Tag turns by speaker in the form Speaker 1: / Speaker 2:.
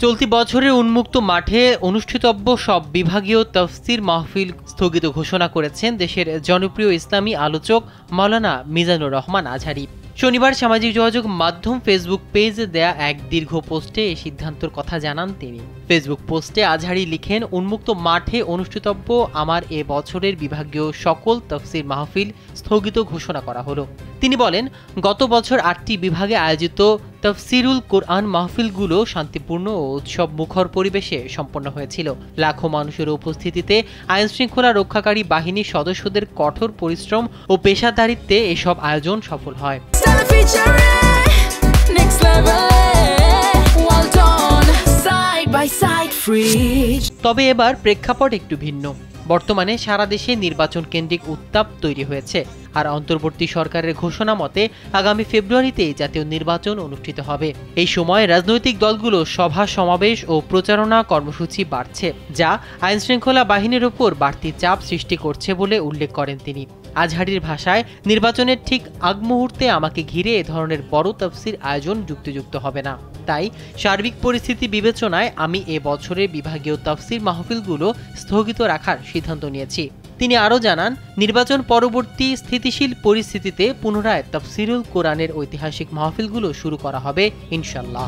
Speaker 1: চলতি বছরের উন্মুক্ত মাঠে অনুষ্ঠিতব্য সব বিভাগীয় তাফসির মাহফিল স্থগিত ঘোষণা করেছেন দেশের জনপ্রিয় ইসলামী আলোচক মাওলানা মিজানুর রহমান আজহারী। শনিবার সামাজিক যোগাযোগ মাধ্যম ফেসবুক পেজে দেয়া এক দীর্ঘ পোস্টে এই সিদ্ধান্তের কথা জানান তিনি। ফেসবুক পোস্টে আজহারী লিখেন, উন্মুক্ত মাঠে অনুষ্ঠিতব্য আমার এ বছরের বিভাগীয় সকল তাফসির মাহফিল স্থগিত ঘোষণা করা হলো। তিনি বলেন, গত বছর 8টি বিভাগে আয়োজিত তাফসিরুল কোরআন মাহফিলগুলো শান্তিপূর্ণ ও উৎসব মুখর পরিবেশে সম্পন্ন হয়েছিল। লাখো মানুষের উপস্থিতিতে আইনশৃঙ্খলা রক্ষাকারী বাহিনীর সদস্যদের কঠোর পরিশ্রম ও পেশাদারিত্বে এসব আয়োজন সফল হয়। তবে এবার প্রেক্ষাপট একটু ভিন্ন। বর্তমানে সারা দেশে নির্বাচন কেন্দ্রিক উত্তাপ তৈরি হয়েছে। আর অন্তর্বর্তী সরকারের ঘোষণা মতে আগামী ফেব্রুয়ারিতেই জাতীয় নির্বাচন অনুষ্ঠিত হবে। এই সময় রাজনৈতিক দলগুলো সভা সমাবেশ ও প্রচারণা কর্মসূচি বাড়ছে, যা আইনশৃঙ্খলা বাহিনীর উপর বাড়তি চাপ সৃষ্টি করছে বলে উল্লেখ করেন তিনি। আজহারীর ভাষায়, নির্বাচনের ঠিক আগ মুহূর্তে আমাকে ঘিরে এ ধরনের বড় তাফসির আয়োজন যুক্তিযুক্ত হবে না। তাই সার্বিক পরিস্থিতি বিবেচনায় আমি এ বছরের বিভাগীয় তাফসির মাহফিলগুলো স্থগিত রাখার সিদ্ধান্ত নিয়েছি। তিনি আরও জানান, নির্বাচন পরবর্তী স্থিতিশীল পরিস্থিতিতে পুনরায় তাফসিরুল কোরআনের ঐতিহাসিক মাহফিলগুলো শুরু করা হবে ইনশাআল্লাহ।